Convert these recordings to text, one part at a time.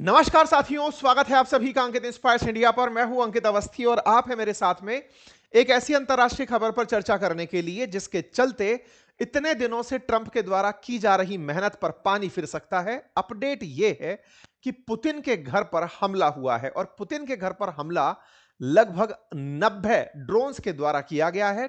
नमस्कार साथियों, स्वागत है आप सभी का अंकित इंस्पायर्स इंडिया पर। मैं हूं अंकित अवस्थी और आप हैं मेरे साथ में एक ऐसी अंतर्राष्ट्रीय खबर पर चर्चा करने के लिए जिसके चलते इतने दिनों से ट्रंप के द्वारा की जा रही मेहनत पर पानी फिर सकता है। अपडेट यह है कि पुतिन के घर पर हमला हुआ है और पुतिन के घर पर हमला लगभग 90 ड्रोन्स के द्वारा किया गया है।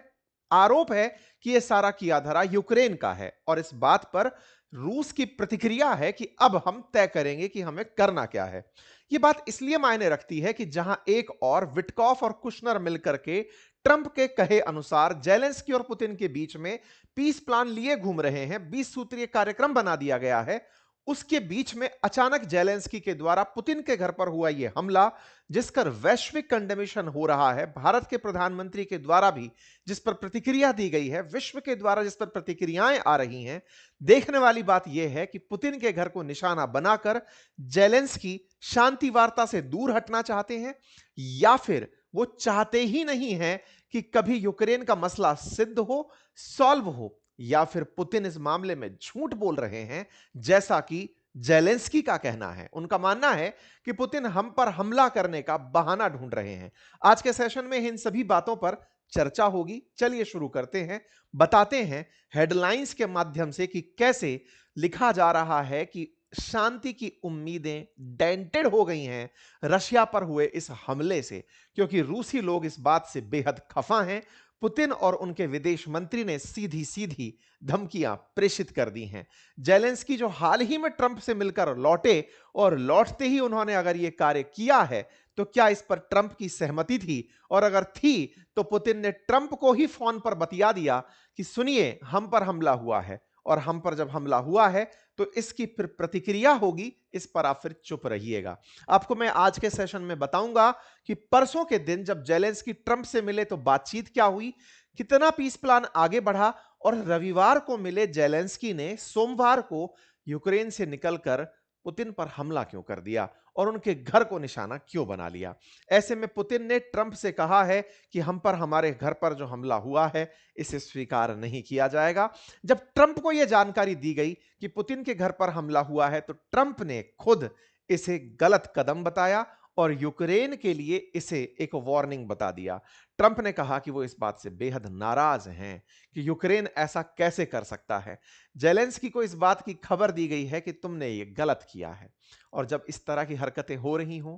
आरोप है कि यह सारा किया धरा यूक्रेन का है और इस बात पर रूस की प्रतिक्रिया है कि अब हम तय करेंगे कि हमें करना क्या है। यह बात इसलिए मायने रखती है कि जहां एक और विटकॉफ और कुशनर मिलकर के ट्रंप के कहे अनुसार जेलेंस्की और पुतिन के बीच में पीस प्लान लिए घूम रहे हैं, 20 सूत्रीय कार्यक्रम बना दिया गया है। उसके बीच में अचानक जेलेंस्की के द्वारा पुतिन के घर पर हुआ यह हमला, जिसका वैश्विक कंडेमेशन हो रहा है। भारत के प्रधानमंत्री के द्वारा भी जिस पर प्रतिक्रिया दी गई है, विश्व के द्वारा जिस पर प्रतिक्रियाएं आ रही हैं, देखने वाली बात यह है कि पुतिन के घर को निशाना बनाकर जेलेंस्की शांति वार्ता से दूर हटना चाहते हैं या फिर वो चाहते ही नहीं हैं कि कभी यूक्रेन का मसला सिद्ध हो, सॉल्व हो, या फिर पुतिन इस मामले में झूठ बोल रहे हैं जैसा कि जेलेंस्की का कहना है। उनका मानना है कि पुतिन हम पर हमला करने का बहाना ढूंढ रहे हैं। आज के सेशन में इन सभी बातों पर चर्चा होगी। चलिए शुरू करते हैं, बताते हैं हेडलाइंस के माध्यम से कि कैसे लिखा जा रहा है कि शांति की उम्मीदें डेंटेड हो गई हैं रशिया पर हुए इस हमले से, क्योंकि रूसी लोग इस बात से बेहद खफा हैं। पुतिन और उनके विदेश मंत्री ने सीधी सीधी धमकियां प्रेषित कर दी हैं। जेलेंस्की जो हाल ही में ट्रंप से मिलकर लौटे और लौटते ही उन्होंने अगर यह कार्य किया है तो क्या इस पर ट्रंप की सहमति थी, और अगर थी तो पुतिन ने ट्रंप को ही फोन पर बतिया दिया कि सुनिए हम पर हमला हुआ है और हम पर जब हमला हुआ है तो इसकी फिर प्रतिक्रिया होगी, इस पर आप फिर चुप रहिएगा। आपको मैं आज के सेशन में बताऊंगा कि परसों के दिन जब जेलेंस्की ट्रंप से मिले तो बातचीत क्या हुई, कितना पीस प्लान आगे बढ़ा, और रविवार को मिले जेलेंस्की ने सोमवार को यूक्रेन से निकलकर पुतिन पर हमला क्यों कर दिया और उनके घर को निशाना क्यों बना लिया। ऐसे में पुतिन ने ट्रंप से कहा है कि हम पर हमारे घर पर जो हमला हुआ है इसे स्वीकार नहीं किया जाएगा। जब ट्रंप को यह जानकारी दी गई कि पुतिन के घर पर हमला हुआ है तो ट्रंप ने खुद इसे गलत कदम बताया और यूक्रेन के लिए इसे एक वार्निंग बता दिया। ट्रंप ने कहा कि वो इस बात से बेहद नाराज हैं कि यूक्रेन ऐसा कैसे कर सकता है। जेलेंस्की को इस बात की खबर दी गई है कि तुमने ये गलत किया है, और जब इस तरह की हरकतें हो रही हों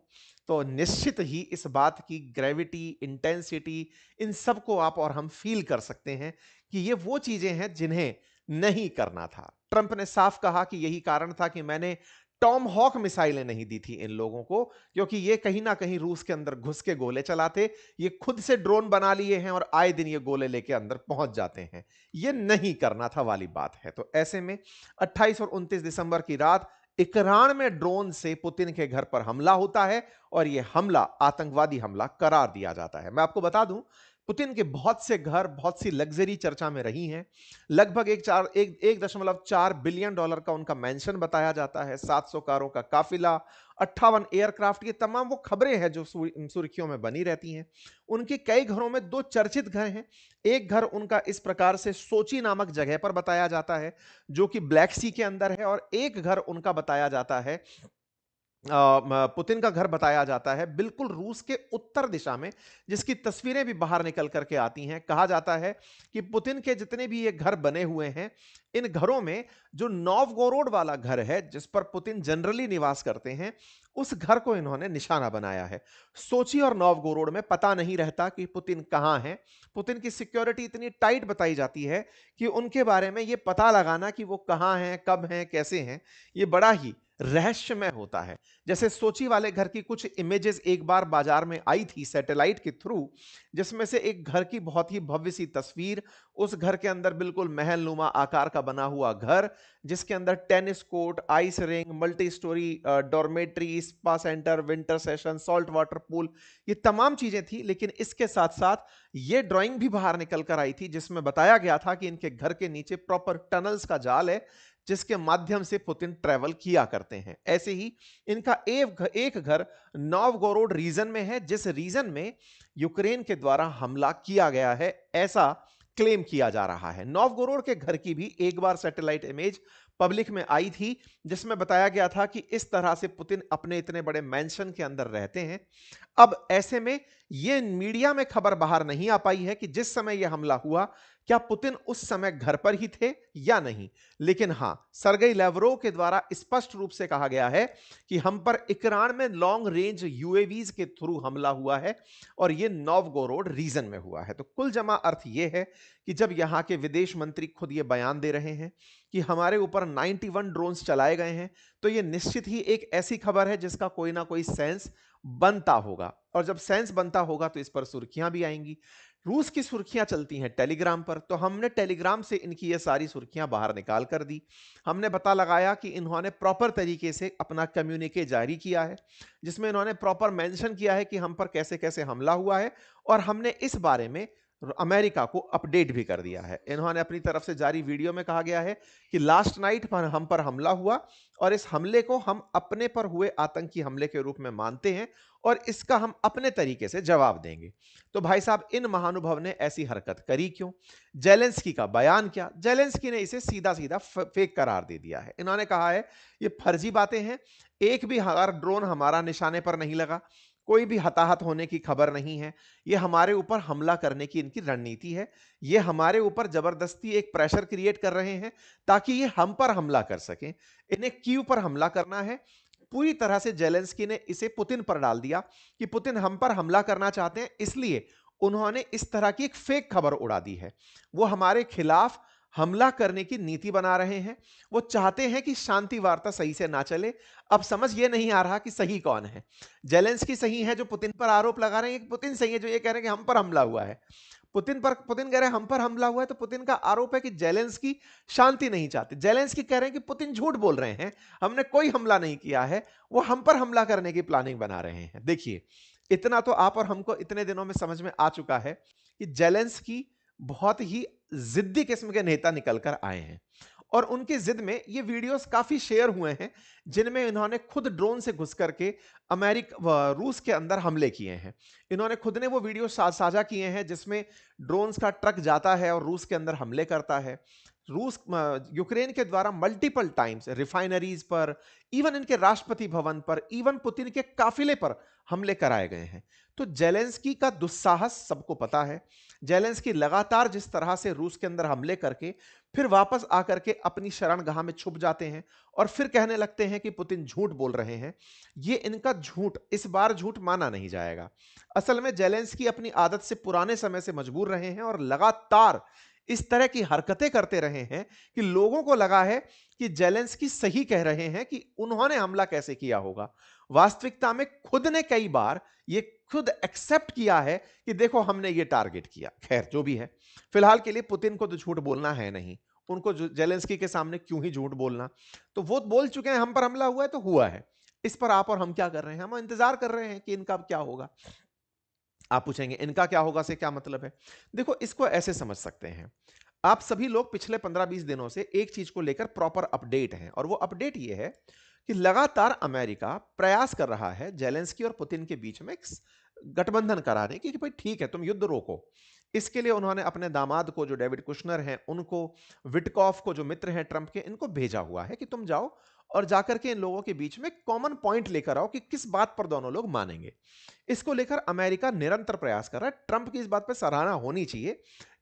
तो निश्चित ही इस बात की ग्रेविटी, इंटेंसिटी, इन सब को आप और हम फील कर सकते हैं कि ये वो चीजें हैं जिन्हें नहीं करना था। ट्रंप ने साफ कहा कि यही कारण था कि मैंने टॉम हॉक मिसाइलें नहीं दी थी इन लोगों को, क्योंकि ये कहीं ना कहीं रूस के अंदर घुस के गोले चलाते। ये खुद से ड्रोन बना लिए हैं और आए दिन ये गोले लेके अंदर पहुंच जाते हैं। ये नहीं करना था वाली बात है। तो ऐसे में 28 और 29 दिसंबर की रात इकरान में ड्रोन से पुतिन के घर पर हमला होता है और यह हमला आतंकवादी हमला करार दिया जाता है। मैं आपको बता दूं, पुतिन के बहुत से घर, बहुत सी लग्जरी चर्चा में रही हैं। लगभग 1.4 बिलियन डॉलर का उनका मेंशन बताया जाता है, 700 कारों का काफिला, 58 एयरक्राफ्ट, ये तमाम वो खबरें हैं जो सुर्खियों में बनी रहती हैं। उनके कई घरों में दो चर्चित घर हैं। एक घर उनका इस प्रकार से सोची नामक जगह पर बताया जाता है जो कि ब्लैक सी के अंदर है, और एक घर उनका बताया जाता है, पुतिन का घर बताया जाता है बिल्कुल रूस के उत्तर दिशा में, जिसकी तस्वीरें भी बाहर निकल करके आती हैं। कहा जाता है कि पुतिन के जितने भी ये घर बने हुए हैं, इन घरों में जो नोवगोरोड वाला घर है जिस पर पुतिन जनरली निवास करते हैं, उस घर को इन्होंने निशाना बनाया है। सोची और नोवगोरोड में पता नहीं रहता कि पुतिन कहां हैं। पुतिन की सिक्योरिटी इतनी टाइट बताई जाती है कि उनके बारे में यह पता लगाना कि वो कहां हैं, कब हैं, कैसे हैं, ये बड़ा ही रहस्यमय होता है। जैसे सोची वाले घर की कुछ इमेजेस एक बार बाजार में आई थी सैटेलाइट के थ्रू, जिसमें से एक घर की बहुत ही भव्य सी तस्वीर, उस घर के अंदर बिल्कुल महलनुमा आकार का बना हुआ घर, जिसके अंदर tennis court, ice ring, multi storey dormitory, spa centre, winter session, salt water pool, ये तमाम चीजें थी। लेकिन इसके साथ साथ ये ड्राइंग भी बाहर निकल कर आई थी जिसमें बताया गया था कि इनके घर के नीचे प्रॉपर टनल्स का जाल है जिसके माध्यम से पुतिन ट्रैवल किया करते हैं। ऐसे ही इनका एक घर नोवगोरोड रीजन में है, जिस रीजन में यूक्रेन के द्वारा हमला किया गया है, ऐसा क्लेम किया जा रहा है। नोवगोरोड के घर की भी एक बार सैटेलाइट इमेज पब्लिक में आई थी, जिसमें बताया गया था कि इस तरह से पुतिन अपने इतने बड़े मैंशन के अंदर रहते हैं। अब ऐसे में ये मीडिया में खबर बाहर नहीं आ पाई है कि जिस समय यह हमला हुआ, क्या पुतिन उस समय घर पर ही थे या नहीं। लेकिन हां, सरगेई लैवरोव के द्वारा स्पष्ट रूप से कहा गया है कि हम पर इकरान में लॉन्ग रेंज यूएवीज के थ्रू हमला हुआ है और यह नोवगोरोड रीजन में हुआ है। तो कुल जमा अर्थ यह है कि जब यहां के विदेश मंत्री खुद यह बयान दे रहे हैं कि हमारे ऊपर 91 ड्रोन्स चलाए गए हैं, तो यह निश्चित ही एक ऐसी खबर है जिसका कोई ना कोई सेंस बनता होगा, और जब सेंस बनता होगा तो इस पर सुर्खियां भी आएंगी। रूस की सुर्खियां चलती हैं टेलीग्राम पर, तो हमने टेलीग्राम से इनकी ये सारी सुर्खियां बाहर निकाल कर दी। हमने पता लगाया कि इन्होंने प्रॉपर तरीके से अपना कम्युनिके जारी किया है, जिसमें इन्होंने प्रॉपर मेंशन किया है कि हम पर कैसे कैसे हमला हुआ है, और हमने इस बारे में अमेरिका को अपडेट भी कर दिया है। इन्होंने अपनी तरफ से जारी वीडियो में कहा गया है कि लास्ट नाइट पर हम पर हमला हुआ और इस हमले को हम अपने पर हुए आतंकी हमले के रूप में मानते हैं और इसका हम अपने तरीके से जवाब देंगे। तो भाई साहब, इन महानुभाव ने ऐसी हरकत करी क्यों? जेलेंस्की का बयान क्या? जेलेंस्की ने इसे सीधा सीधा फेक करार दे दिया है। इन्होंने कहा है ये फर्जी बातें हैं, एक भी ड्रोन हमारा निशाने पर नहीं लगा, कोई भी हताहत होने की खबर नहीं है, ये हमारे ऊपर हमला करने की इनकी रणनीति है। ये हमारे ऊपर जबरदस्ती एक प्रेशर क्रिएट कर रहे हैं ताकि ये हम पर हमला कर सकें। इन्हें कीव पर हमला करना है। पूरी तरह से जेलेंस्की ने इसे पुतिन पर डाल दिया कि पुतिन हम पर हमला करना चाहते हैं, इसलिए उन्होंने इस तरह की एक फेक खबर उड़ा दी है। वो हमारे खिलाफ हमला करने की नीति बना रहे हैं। वो चाहते हैं कि शांति वार्ता सही से ना चले। अब समझ ये नहीं आ रहा कि सही कौन है। जेलेंस्की सही है जो पुतिन पर आरोप लगा रहे हैं, कि पुतिन सही है जो ये कह रहे हैं कि हम पर हमला हुआ है। पुतिन कह रहे हैं हम पर हमला हुआ है, तो पुतिन का आरोप है कि जेलेंस्की शांति नहीं चाहते। जेलेंस्की कह रहे हैं कि पुतिन झूठ बोल रहे हैं, हमने कोई हमला नहीं किया है, वो हम पर हमला करने की प्लानिंग बना रहे हैं। देखिए, इतना तो आप और हमको इतने दिनों में समझ में आ चुका है कि जेलेंस्की बहुत ही जिद्दी किस्म के नेता निकल कर आए हैं, और उनकी जिद में ये वीडियोस काफी शेयर हुए हैं जिनमें इन्होंने खुद ड्रोन से घुस करके रूस के अंदर हमले किए हैं। इन्होंने खुद ने वो वीडियो साझा किए हैं जिसमें ड्रोन्स का ट्रक जाता है और रूस के अंदर हमले करता है। यूक्रेन के द्वारा मल्टीपल टाइम्स रिफाइनरीज पर, इवन इनके राष्ट्रपति भवन पर, इवन पुतिन के काफिले पर हमले कराए गए हैं। तो जेलेंस्की का दुस्साहस सबको पता है। जेलेंस्की लगातार जिस तरह से रूस के अंदर हमले करके फिर वापस आकर के अपनी शरणगाह में छुप जाते हैं और फिर कहने लगते हैं कि पुतिन झूठ बोल रहे हैं, ये इनका झूठ इस बार झूठ माना नहीं जाएगा। असल में जेलेंस्की अपनी आदत से पुराने समय से मजबूर रहे हैं और लगातार इस तरह की हरकतें करते रहे हैं कि लोगों को लगा है कि जेलेंस्की सही कह रहे हैं कि उन्होंने हमला कैसे किया होगा। वास्तविकता में खुद ने कई बार ये खुद एक्सेप्ट किया है कि देखो हमने ये टारगेट किया। खैर, जो भी है, फिलहाल के लिए पुतिन को तो झूठ बोलना है नहीं, उनको जेलेंस्की के सामने क्यों ही झूठ बोलना। तो वो बोल चुके हैं हम पर हमला हुआ है तो हुआ है। इस पर आप और हम क्या कर रहे हैं? हम इंतजार कर रहे हैं कि इनका क्या होगा। आप पूछेंगे इनका क्या होगा से क्या मतलब है? देखो, इसको ऐसे समझ सकते हैं। आप सभी लोग पिछले 15-20 दिनों से एक चीज को लेकर प्रॉपर अपडेट हैं, और वो अपडेट ये है कि लगातार अमेरिका प्रयास कर रहा है जेलेंस्की और पुतिन के बीच में एक गठबंधन कराने की, कि भाई ठीक है, तुम युद्ध रोको। इसके लिए उन्होंने अपने दामाद को, जो डेविड कुशनर हैं, उनको, विटकॉफ को, जो मित्र हैं ट्रंप के, इनको भेजा हुआ है कि तुम जाओ और जाकर के इन लोगों के बीच में कॉमन पॉइंट लेकर आओ कि किस बात पर दोनों लोग मानेंगे। इसको लेकर अमेरिका निरंतर प्रयास कर रहा है। ट्रंप की इस बात पर सराहना होनी चाहिए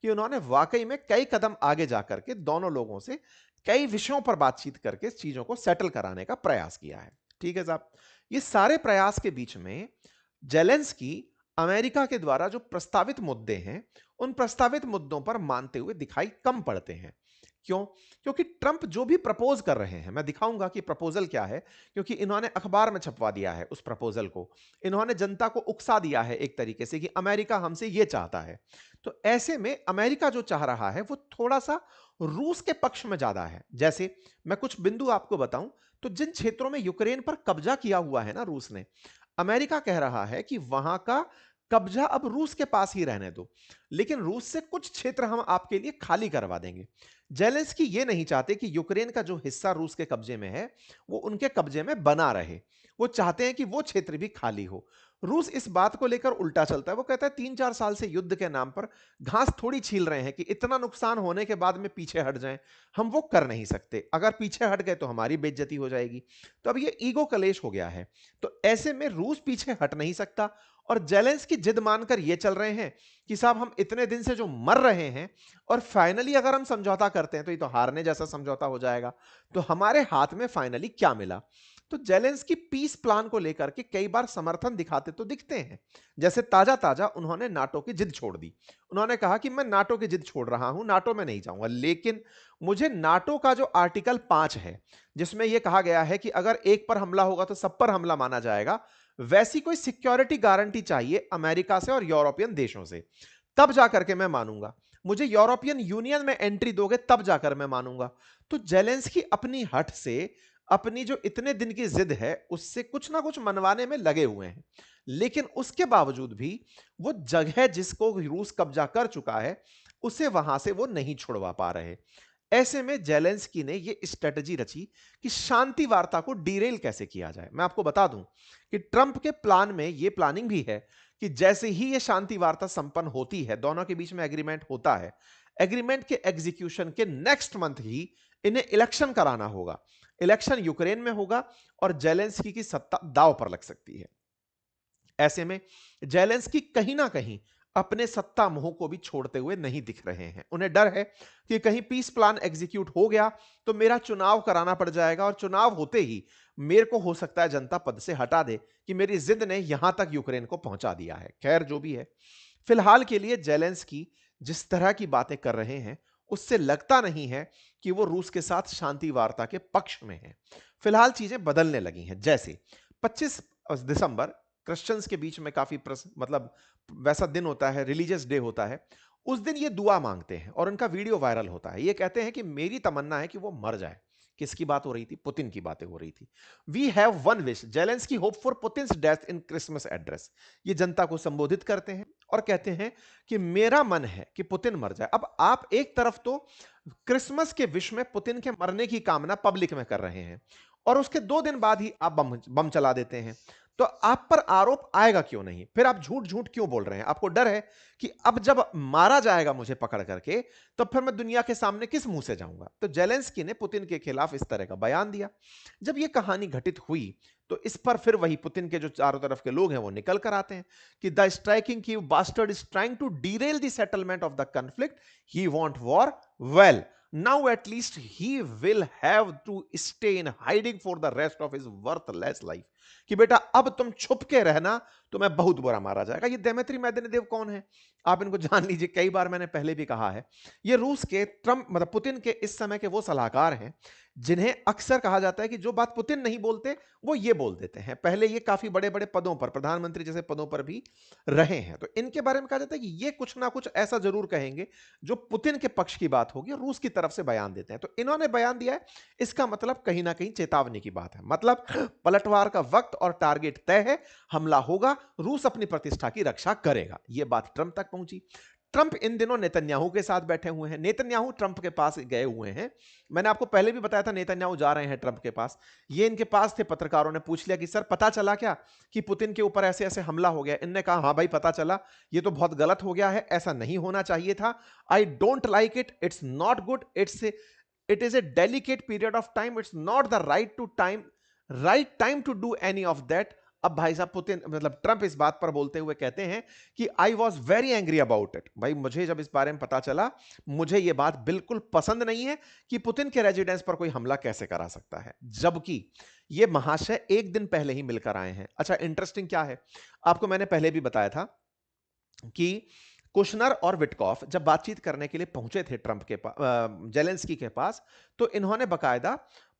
कि उन्होंने वाकई में कई कदम आगे जाकर के दोनों लोगों से कई विषयों पर बातचीत करके चीजों को सेटल कराने का प्रयास किया है। ठीक है साहब, ये सारे प्रयास के बीच में जेलेंस्की अमेरिका के द्वारा जो प्रस्तावित मुद्दे हैं, उन प्रस्तावित मुद्दों पर मानते हुए दिखाई कम पड़ते हैं। क्यों? क्योंकि ट्रंप जो भी प्रपोज कर रहे हैं, मैं दिखाऊंगा कि प्रपोजल क्या है, क्योंकि इन्होंने अखबार में छपवा दिया है उस प्रपोजल को। इन्होंने जनता को उकसा दिया है एक तरीके से कि अमेरिका हमसे यह चाहता है। तो ऐसे में अमेरिका जो चाह रहा है वो थोड़ा सा रूस के पक्ष में ज्यादा है। जैसे मैं कुछ बिंदु आपको बताऊं, तो जिन क्षेत्रों में यूक्रेन पर कब्जा किया हुआ है ना रूस ने, अमेरिका कह रहा है कि वहां का कब्जा अब रूस के पास ही रहने दो, लेकिन रूस से कुछ क्षेत्र हम आपके लिए खाली करवा देंगे। जेलेंस्की ये नहीं चाहते कि यूक्रेन का जो हिस्सा रूस के कब्जे में है वो उनके कब्जे में बना रहे। वो चाहते हैं कि वो क्षेत्र भी खाली हो। रूस इस बात को लेकर उल्टा चलता है। वो कहता है 3-4 साल से युद्ध के नाम पर घास थोड़ी छील रहे हैं कि इतना नुकसान होने के बाद में पीछे हट जाएं। हम वो कर नहीं सकते। अगर पीछे हट गए तो हमारी बेइज्जती हो जाएगी। तो अब ये ईगो कलेश हो गया है। तो ऐसे में रूस पीछे हट नहीं सकता और जेलेंस्की जिद मानकर ये चल रहे हैं कि साहब हम इतने दिन से जो मर रहे हैं और फाइनली अगर हम समझौता करते हैं तो ये तो हारने जैसा समझौता हो जाएगा। तो हमारे हाथ में फाइनली क्या मिला? तो जेलेंस्की पीस प्लान को लेकर के कई बार समर्थन दिखाते तो दिखते हैं। जैसे ताजा ताजा उन्होंने नाटो की जिद छोड़ दी। उन्होंने कहा कि मैं नाटो की जिद छोड़ रहा हूं, नाटो में नहीं जाऊंगा, लेकिन मुझे नाटो का जो आर्टिकल 5 है जिसमें यह कहा गया है कि अगर एक पर हमला होगा तो सब पर हमला माना जाएगा, वैसी कोई सिक्योरिटी गारंटी चाहिए अमेरिका से और यूरोपियन देशों से, तब जाकर के मैं मानूंगा। मुझे यूरोपियन यूनियन में एंट्री दोगे तब जाकर मैं मानूंगा। तो जेलेंस्की अपनी हट से, अपनी जो इतने दिन की जिद है उससे कुछ ना कुछ मनवाने में लगे हुए हैं। लेकिन उसके बावजूद भी वो जगह जिसको रूस कब्जा कर चुका है उसे वहां से वो नहीं छुड़वा पा रहे। ऐसे में जेलेंस्की ने ये स्ट्रेटजी रची कि शांति वार्ता को डीरेल कैसे किया जाए। मैं आपको बता दूं कि ट्रंप के प्लान में ये प्लानिंग भी है कि जैसे ही ये शांति वार्ता संपन्न होती है, दोनों के बीच में एग्रीमेंट होता है, एग्रीमेंट के एग्जीक्यूशन के नेक्स्ट मंथ ही इन्हें इलेक्शन कराना होगा। इलेक्शन यूक्रेन में होगा और जेलेंस्की की सत्ता दांव पर लग सकती है। ऐसे में जेलेंस्की कहीं ना कहीं अपने सत्ता मोह को भी छोड़ते हुए नहीं दिख रहे हैं। उन्हें डर है कि कहीं पीस प्लान एग्जीक्यूट हो गया तो मेरा चुनाव कराना पड़ जाएगा और चुनाव होते ही मेरे को हो सकता है जनता पद से हटा दे कि मेरी जिद ने यहां तक यूक्रेन को पहुंचा दिया है। खैर जो भी है, फिलहाल के लिए जेलेंस्की जिस तरह की बातें कर रहे हैं उससे लगता नहीं है कि वो रूस के साथ शांति वार्ता के पक्ष में है। फिलहाल चीजें बदलने लगी हैं। जैसे 25 दिसंबर क्रिश्चियंस के बीच में काफी मतलब वैसा दिन होता है, रिलीजियस डे होता है। उस दिन ये दुआ मांगते हैं और उनका वीडियो वायरल होता है। ये कहते हैं कि मेरी तमन्ना है कि वो मर जाए। किसकी बात हो रही थी? पुतिन की बातें हो रही थी। We have one wish, Zelensky hope for Putin's death in Christmas address. ये जनता को संबोधित करते हैं और कहते हैं कि मेरा मन है कि पुतिन मर जाए। अब आप एक तरफ तो क्रिसमस के विश में पुतिन के मरने की कामना पब्लिक में कर रहे हैं और उसके 2 दिन बाद ही आप बम बम चला देते हैं। तो आप पर आरोप आएगा क्यों नहीं? फिर आप झूठ झूठ क्यों बोल रहे हैं? आपको डर है कि अब जब मारा जाएगा मुझे पकड़ करके तो फिर मैं दुनिया के सामने किस मुंह से जाऊंगा? तो जेलेंस्की ने पुतिन के खिलाफ इस तरह का बयान दिया। जब यह कहानी घटित हुई तो इस पर फिर वही पुतिन के जो चारों तरफ के लोग हैं वो निकल कर आते हैं कि द स्ट्राइकिंग की bastard is trying to derail the settlement of the conflict, he want war, well now at least he will have to stay in hiding for the rest of his worthless life। कि बेटा अब तुम छुप के रहना, तुम्हें बहुत बुरा मारा जाएगा। ये देमेत्री मेदवेदेव कौन है? आप इनको जान लीजिए, कई बार मैंने पहले भी कहा है। ये रूस के ट्रंप मतलब पुतिन के इस समय के वो सलाहकार हैं जिन्हें अक्सर कहा जाता है कि जो बात पुतिन नहीं बोलते वो ये बोल देते हैं। पहले ये काफी बड़े बड़े पदों पर, प्रधानमंत्री जैसे पदों पर भी रहे हैं। तो इनके बारे में कहा जाता है कि ये कुछ ना कुछ ऐसा जरूर कहेंगे जो पुतिन के पक्ष की बात होगी और रूस की तरफ से बयान देते हैं। तो इन्होंने बयान दिया है, इसका मतलब कहीं ना कहीं चेतावनी की बात है। मतलब पलटवार का वक्त और टारगेट तय है, हमला होगा, रूस अपनी प्रतिष्ठा की रक्षा करेगा। यह बात ट्रंप तक पहुंची। ट्रंप इन दिनों नेतन्याहू के साथ बैठे हुए हैं। नेतन्याहू ट्रंप के पास गए हुए हैं। मैंने आपको पहले भी बताया था नेतन्याहू जा रहे हैं ट्रंप के पास। ये इनके पास थे, पत्रकारों ने पूछ लिया कि सर पता चला क्या कि पुतिन के ऊपर ऐसे ऐसे हमला हो गया? इनने कहा हाँ भाई पता चला, ये तो बहुत गलत हो गया है, ऐसा नहीं होना चाहिए था। I don't like it, it's not good, it is a delicate period of time, it's not the right time to do any of that. अब भाई साहब पुतिन मतलब ट्रंप इस बात पर बोलते हुए कहते हैं कि I was very angry about it. भाई मुझे जब इस बारे में पता चला, मुझे यह बात बिल्कुल पसंद नहीं है कि पुतिन के रेजिडेंस पर कोई हमला कैसे करा सकता है, जबकि ये महाशय एक दिन पहले ही मिलकर आए हैं। अच्छा इंटरेस्टिंग क्या है, आपको मैंने पहले भी बताया था कि कुशनर और विटकॉफ जब बातचीत करने के लिए पहुंचे थे ट्रंप के पास, जेलेंस्की के पास, तो इन्होंने बकायदा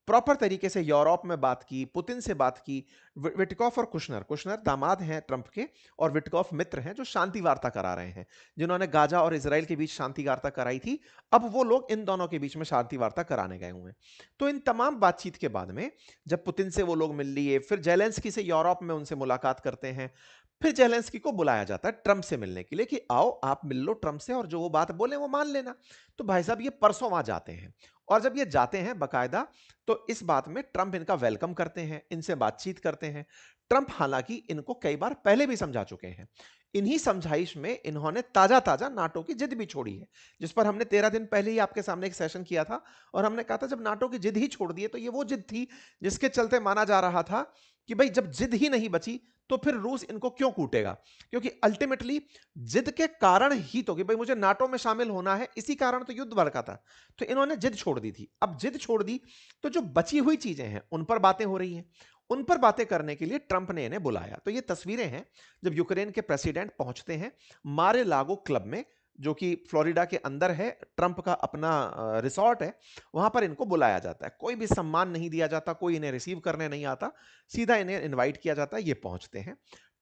प्रॉपर तरीके से यूरोप में बात की, पुतिन से बात की। विटकॉफ और कुशनर दामाद हैं ट्रंप के और विटकॉफ मित्र हैं जो शांति वार्ता करा रहे हैं, जिन्होंने गाजा और इजराइल के बीच शांति वार्ता कराई थी। अब वो लोग इन दोनों के बीच में शांति वार्ता कराने गए हुए हैं। तो इन तमाम बातचीत के बाद में जब पुतिन से वो लोग मिल लिए, फिर जेलेंस्की से यूरोप में उनसे मुलाकात करते हैं, फिर जेलेंस्की को बुलाया जाता है ट्रंप से मिलने के लिए कि आओ आप मिल लो ट्रंप से और जो वो बात बोले वो मान लेना। तो भाई साहब ये परसों वहां जाते हैं और जब ये जाते हैं बकायदा, तो इस बात में ट्रंप इनका वेलकम करते हैं, इनसे बातचीत करते हैं। ट्रंप हालांकि इनको कई बार पहले भी समझा चुके हैं। इन्हीं समझाइश में इन्होंने ताजा ताजा नाटो की जिद भी छोड़ी है, जिस पर हमने 13 दिन पहले ही आपके सामने एक सेशन किया था और हमने कहा था जब नाटो की जिद ही छोड़ दिए तो ये वो जिद थी जिसके चलते माना जा रहा था कि भाई जब जिद ही नहीं बची तो फिर रूस इनको क्यों कूटेगा, क्योंकि अल्टीमेटली जिद के कारण ही तो कि भाई मुझे नाटो में शामिल होना है, इसी कारण तो युद्ध भड़का था। तो इन्होंने जिद छोड़ दी थी। अब जिद छोड़ दी तो जो बची हुई चीजें हैं उन पर बातें हो रही हैं। उन पर बातें करने के लिए ट्रंप ने इन्हें बुलाया। तो ये तस्वीरें हैं जब यूक्रेन के प्रेसिडेंट पहुंचते हैं मारे लागो क्लब में, जो कि फ्लोरिडा के अंदर है, ट्रंप का अपना रिसॉर्ट है। वहां पर इनको बुलाया जाता है, कोई भी सम्मान नहीं दिया जाता, कोई इन्हें रिसीव करने नहीं आता, सीधा इन्हें इनवाइट किया जाता है, ये पहुंचते हैं।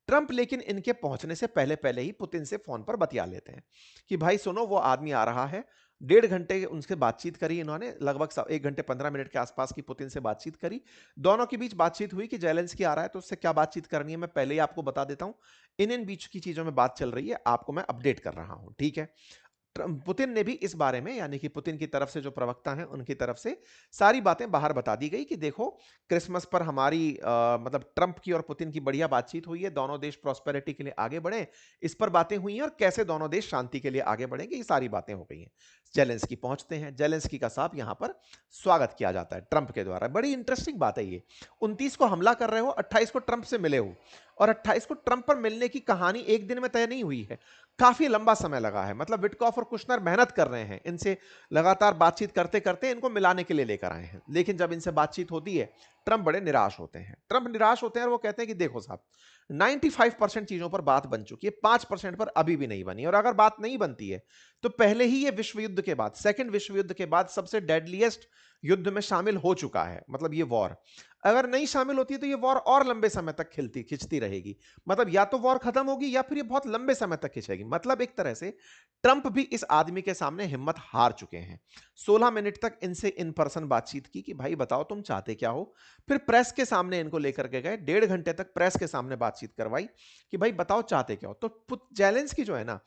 ट्रंप लेकिन इनके पहुंचने से पहले पहले ही पुतिन से फोन पर बतिया लेते हैं कि भाई सुनो वो आदमी आ रहा है। 1.5 घंटे उनसे बातचीत करी इन्होंने, लगभग 1 घंटे 15 मिनट के आसपास की पुतिन से बातचीत करी। दोनों के बीच बातचीत हुई कि जेलेंस्की आ रहा है तो उससे क्या बातचीत करनी है मैं पहले ही आपको बता देता हूं। इन बीच की चीजों में बात चल रही है, आपको मैं अपडेट कर रहा हूं, ठीक है। पुतिन ने भी इस बारे में, यानी कि पुतिन की तरफ से जो प्रवक्ता हैं उनकी तरफ से सारी बातें बाहर बता दी गई कि देखो क्रिसमस पर हमारी मतलब ट्रंप की और पुतिन की बढ़िया बातचीत हुई है, दोनों देश प्रॉस्पेरिटी के लिए आगे बढ़े, इस पर बातें हुई हैं और कैसे दोनों देश शांति के लिए आगे बढ़ेंगे, ये सारी बातें हो गई हैं। जेलेंस्की पहुंचते हैं, जेलेंस्की का साहब यहां पर स्वागत किया जाता है ट्रंप के द्वारा। बड़ी इंटरेस्टिंग बात है ये, 29 को हमला कर रहे हो, 28 को ट्रंप से मिले हो, और 28 को ट्रंप पर मिलने की कहानी एक दिन में तय नहीं हुई है, काफी लंबा समय लगा है। मतलब विटकॉफ और कुशनर मेहनत कर रहे हैं, इनसे लगातार बातचीत करते करते इनको मिलाने के लिए लेकर आए हैं। लेकिन जब इनसे बातचीत होती है ट्रंप बड़े निराश होते हैं। ट्रंप निराश होते हैं और वो कहते हैं कि देखो साहब 95% चीजों पर बात बन चुकी है, 5% पर अभी भी नहीं बनी, और अगर बात नहीं बनती है तो पहले ही ये विश्व युद्ध के बाद, सेकंड विश्व युद्ध के बाद सबसे डेडलीस्ट युद्ध में शामिल हो चुका है। मतलब ये वॉर अगर नहीं शामिल होती है तो ये वॉर और लंबे समय तक खिंचती रहेगी। मतलब या तो वॉर खत्म होगी या फिर ये बहुत लंबे समय तक खिंचेगी। मतलब एक तरह से ट्रंप भी इस आदमी के सामने हिम्मत हार चुके हैं। 16 मिनट तक इनसे इन पर्सन बातचीत की कि भाई बताओ तुम चाहते क्या हो। फिर प्रेस के सामने इनको लेकर के गए, 1.5 घंटे तक प्रेस के सामने बातचीत करवाई कि भाई बताओ चाहते क्या हो। तो जेलेंस्की जो है ना,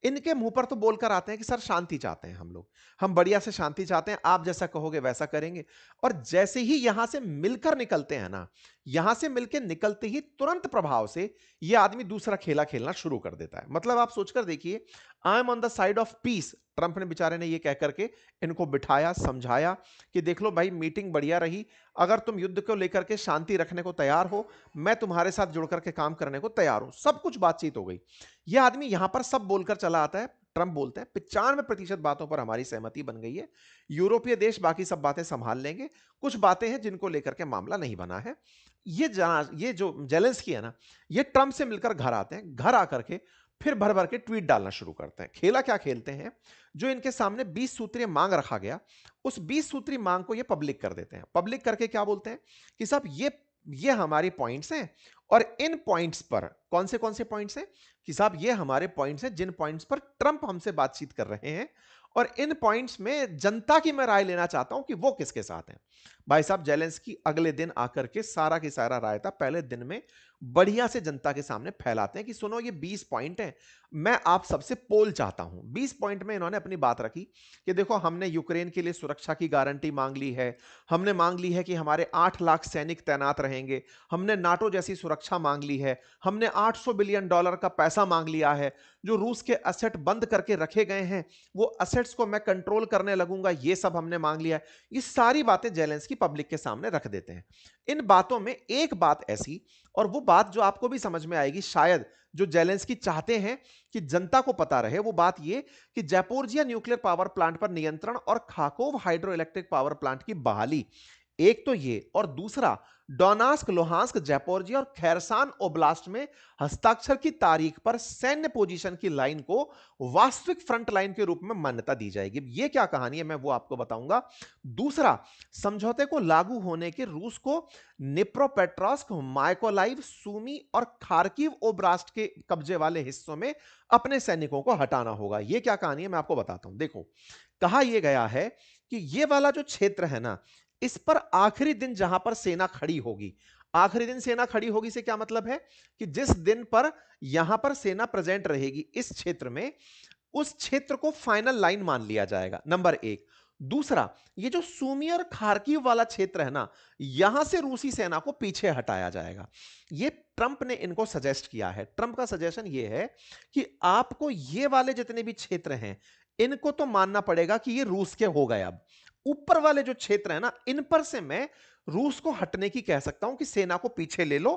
इनके मुंह पर तो बोलकर आते हैं कि सर शांति चाहते हैं हम लोग, हम बढ़िया से शांति चाहते हैं, आप जैसा कहोगे वैसा करेंगे। और जैसे ही यहां से मिलकर निकलते हैं ना, यहां से मिलकर निकलते ही तुरंत प्रभाव से यह आदमी दूसरा खेला खेलना शुरू कर देता है। मतलब आप सोचकर देखिए, I am on the side of peace, Trump ने बेचारे ने यह कहकर के इनको बिठाया, समझाया कि देख लो भाई मीटिंग बढ़िया रही, अगर तुम युद्ध को लेकर के शांति रखने को तैयार हो, मैं तुम्हारे साथ जुड़कर के काम करने को तैयार हूं। सब कुछ बातचीत हो गई। यह आदमी यहां पर सब बोलकर चला आता है। ट्रंप बोलते हैं 95% बातों पर हमारी सहमति बन गई है, यूरोपीय देश बाकी सब बातें संभाल लेंगे, कुछ बातें हैं जिनको लेकर के मामला नहीं बना है। ये जो जेलेंस्की है ना, ये ट्रंप से मिलकर घर आते हैं। घर आकर के फिर भर भर के ट्वीट डालना शुरू करते हैं। खेला क्या खेलते हैं, जो इनके सामने 20 सूत्रीय मांग रखा गया, उस 20 सूत्रीय मांग को ये पब्लिक कर देते हैं। पब्लिक करके क्या बोलते हैं कि साहब ये हमारी पॉइंट्स हैं, और इन पॉइंट्स पर कौन से पॉइंट्स हैं कि साहब ये हमारे पॉइंट्स हैं जिन पॉइंट्स पर ट्रंप हमसे बातचीत कर रहे हैं, और इन पॉइंट्स में जनता की मैं राय लेना चाहता हूं कि वो किसके साथ हैं। भाई साहब जेलेंस्की अगले दिन आकर के सारा की सारा रायता पहले दिन में बढ़िया से जनता के सामने फैलाते हैं कि सुनो ये 20 पॉइंट हैं, मैं आप सबसे पोल चाहता हूं। 20 पॉइंट में इन्होंने अपनी बात रखी कि देखो हमने यूक्रेन के लिए सुरक्षा की गारंटी मांग ली है, हमने मांग ली है कि हमारे 8 लाख सैनिक तैनात रहेंगे, हमने नाटो जैसी सुरक्षा मांग ली है, हमने $800 बिलियन का पैसा मांग लिया है, जो रूस के असेट बंद करके रखे गए हैं वो असेट्स को मैं कंट्रोल करने लगूंगा, ये सब हमने मांग लिया है। ये सारी बातें जेलेंस्की पब्लिक के सामने रख देते हैं। इन बातों में एक बात ऐसी, और वो बात जो आपको भी समझ में आएगी शायद, जो जेलेंस्की चाहते हैं कि जनता को पता रहे, वो बात ये कि जैपोरिजिया न्यूक्लियर पावर प्लांट पर नियंत्रण और खाकोव हाइड्रो इलेक्ट्रिक पावर प्लांट की बहाली, एक तो ये, और दूसरा डोनास्क, लुहांस्क, जैपोरिजिया और खैरसान ओब्लास्ट में हस्ताक्षर की तारीख पर सैन्य पोजीशन की लाइन को वास्तविक फ्रंट लाइन के रूप में मान्यता दी जाएगी। ये क्या कहानी है मैं वो आपको बताऊंगा। दूसरा, समझौते को लागू होने के रूस को निप्रोपेट्रोव्स्क, माइकोलाइव, सूमी और खार्किव ओब्लास्ट के कब्जे वाले हिस्सों में अपने सैनिकों को हटाना होगा। ये क्या कहानी है मैं आपको बताता हूं। देखो, कहा यह गया है कि ये वाला जो क्षेत्र है ना, इस पर आखिरी दिन जहां पर सेना खड़ी होगी, आखिरी दिन सेना खड़ी होगी से क्या मतलब है कि जिस दिन पर यहां पर सेना प्रेजेंट रहेगी इस क्षेत्र में, उस क्षेत्र को फाइनल लाइन मान लिया जाएगा, नंबर एक। दूसरा, ये जो सूमी और खार्किव वाला क्षेत्र है ना, यहां से रूसी सेना को पीछे हटाया जाएगा। ये ट्रंप ने इनको सजेस्ट किया है। ट्रंप का सजेशन ये है कि आपको ये वाले जितने भी क्षेत्र हैं, इनको तो मानना पड़ेगा कि ये रूस के हो गए अब। ऊपर वाले जो क्षेत्र है ना, इन पर से मैं रूस को हटने की कह सकता हूं कि सेना को पीछे ले लो,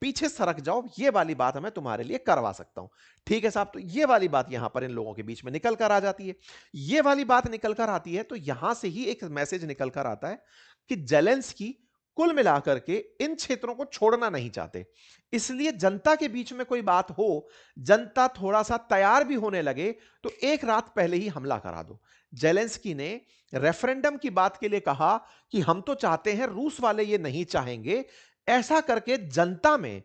पीछे सरक जाओ, ये वाली बात मैं तुम्हारे लिए करवा सकता हूं। ठीक है साहब, तो ये वाली बात यहां पर इन लोगों के बीच में निकल कर आ जाती है। ये वाली बात निकल कर आती है तो यहां से ही एक मैसेज निकल कर आता है कि जेलेंस्की कुल मिलाकर के इन क्षेत्रों को छोड़ना नहीं चाहते। इसलिए जनता के बीच में कोई बात हो, जनता थोड़ा सा तैयार भी होने लगे, तो एक रात पहले ही हमला करा दो। जेलेंस्की ने रेफरेंडम की बात के लिए कहा कि हम तो चाहते हैं, रूस वाले ये नहीं चाहेंगे। ऐसा करके जनता में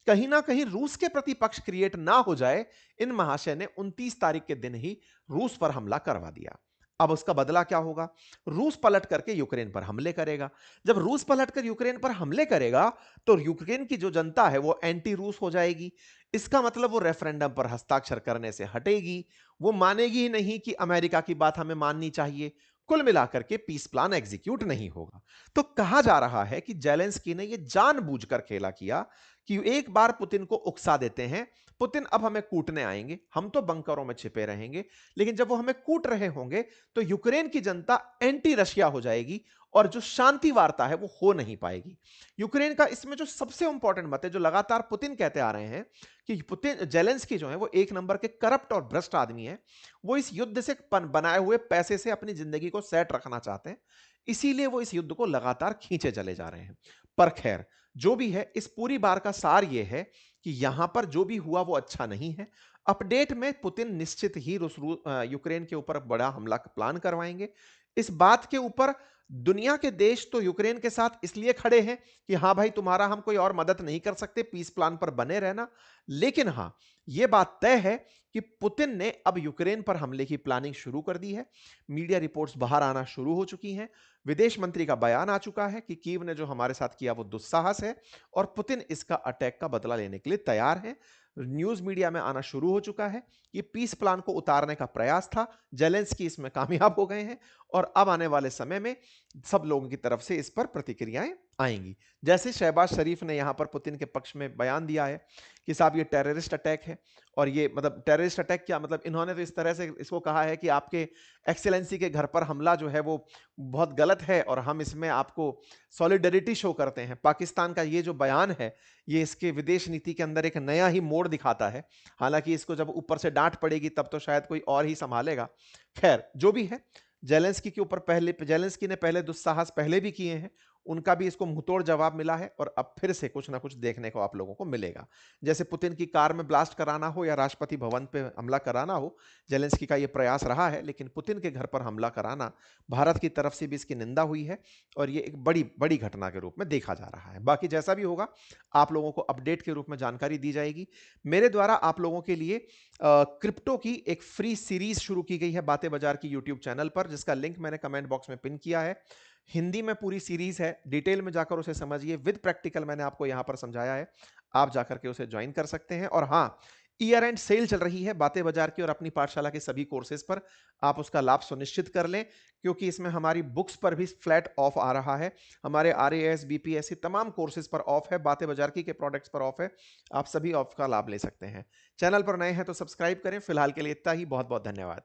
कहीं ना कहीं रूस के प्रति पक्ष क्रिएट ना हो जाए, इन महाशय ने 29 तारीख के दिन ही रूस पर हमला करवा दिया। अब उसका बदला क्या होगा? रूस पलट करके यूक्रेन पर हमले करेगा। जब रूस पलट कर यूक्रेन पर हमले करेगा, तो यूक्रेन की जो जनता है वो एंटी रूस हो जाएगी। इसका मतलब वो रेफरेंडम पर हस्ताक्षर करने से हटेगी। वो मानेगी ही नहीं कि अमेरिका की बात हमें माननी चाहिए। कुल मिलाकर के पीस प्लान एग्जीक्यूट नहीं होगा। तो कहा जा रहा है कि जेलेंस्की ने यह जानबूझकर खेला किया कि एक बार पुतिन को उकसा देते हैं। पुतिन अब हमें कूटने आएंगे, हम तो बंकरों में छिपे रहेंगे, लेकिन जब वो हमें कूट रहे होंगे तो यूक्रेन की जनता एंटी रशिया हो जाएगी और जो शांति वार्ता है वो हो नहीं पाएगी। यूक्रेन का इसमें जो सबसे इंपॉर्टेंट मत है, जो लगातार पुतिन कहते आ रहे हैं कि पुतिन जेलेंस्की जो है वो एक नंबर के करप्ट और भ्रष्ट आदमी है। वो इस युद्ध से बनाए हुए पैसे से अपनी जिंदगी को सेट रखना चाहते हैं, इसीलिए वो इस युद्ध को लगातार खींचे चले जा रहे हैं। पर खैर, जो भी है, इस पूरी बार का सार यह है कि यहां पर जो भी हुआ वो अच्छा नहीं है। अपडेट में पुतिन निश्चित ही यूक्रेन के ऊपर बड़ा हमला का प्लान करवाएंगे। इस बात के ऊपर दुनिया के देश तो यूक्रेन के साथ इसलिए खड़े हैं कि हां भाई, तुम्हारा हम कोई और मदद नहीं कर सकते, पीस प्लान पर बने रहना। लेकिन हां, यह बात तय है कि पुतिन ने अब यूक्रेन पर हमले की प्लानिंग शुरू कर दी है। मीडिया रिपोर्ट्स बाहर आना शुरू हो चुकी हैं। विदेश मंत्री का बयान आ चुका है कि कीव ने जो हमारे साथ किया वो दुस्साहस है और पुतिन इसका अटैक का बदला लेने के लिए तैयार है। न्यूज मीडिया में आना शुरू हो चुका है। ये पीस प्लान को उतारने का प्रयास था, जेलेंस्की इसमें कामयाब हो गए हैं और अब आने वाले समय में सब लोगों की तरफ से इस पर प्रतिक्रियाएं आएंगी। जैसे शहबाज शरीफ ने यहां पर पुतिन के पक्ष में बयान दिया है कि साहब ये टेररिस्ट अटैक है, और ये मतलब टेररिस्ट अटैक क्या मतलब, इन्होंने तो इस तरह से इसको कहा है कि आपके एक्सेलेंसी के घर पर हमला जो है वो बहुत गलत है और हम इसमें आपको सॉलिडरिटी शो करते हैं। पाकिस्तान का ये जो बयान है, ये इसके विदेश नीति के अंदर एक नया ही मोड़ दिखाता है। हालांकि इसको जब ऊपर से डांट पड़ेगी तब तो शायद कोई और ही संभालेगा। खैर, जो भी है, जेलेंस्की ने पहले दुस्साहस पहले भी किए हैं, उनका भी इसको मुंहतोड़ जवाब मिला है और अब फिर से कुछ ना कुछ देखने को आप लोगों को मिलेगा। जैसे पुतिन की कार में ब्लास्ट कराना हो या राष्ट्रपति भवन पे हमला कराना हो, जेलेंस्की का यह प्रयास रहा है, लेकिन पुतिन के घर पर हमला कराना, भारत की तरफ से भी इसकी निंदा हुई है और यह एक बड़ी बड़ी घटना के रूप में देखा जा रहा है। बाकी जैसा भी होगा, आप लोगों को अपडेट के रूप में जानकारी दी जाएगी। मेरे द्वारा आप लोगों के लिए क्रिप्टो की एक फ्री सीरीज शुरू की गई है बातें बाजार की यूट्यूब चैनल पर, जिसका लिंक मैंने कमेंट बॉक्स में पिन किया है। हिंदी में पूरी सीरीज है, डिटेल में जाकर उसे समझिए, विद प्रैक्टिकल मैंने आपको यहां पर समझाया है। आप जाकर के उसे ज्वाइन कर सकते हैं। और हां, ईयर एंड सेल चल रही है बातें बाजार की और अपनी पाठशाला के सभी कोर्सेज पर, आप उसका लाभ सुनिश्चित कर लें, क्योंकि इसमें हमारी बुक्स पर भी फ्लैट ऑफ आ रहा है। हमारे RAS BPSC तमाम कोर्सेज पर ऑफ है, बातें बाजार की के प्रोडक्ट्स पर ऑफ है। आप सभी ऑफ का लाभ ले सकते हैं। चैनल पर नए हैं तो सब्सक्राइब करें। फिलहाल के लिए इतना ही, बहुत बहुत धन्यवाद।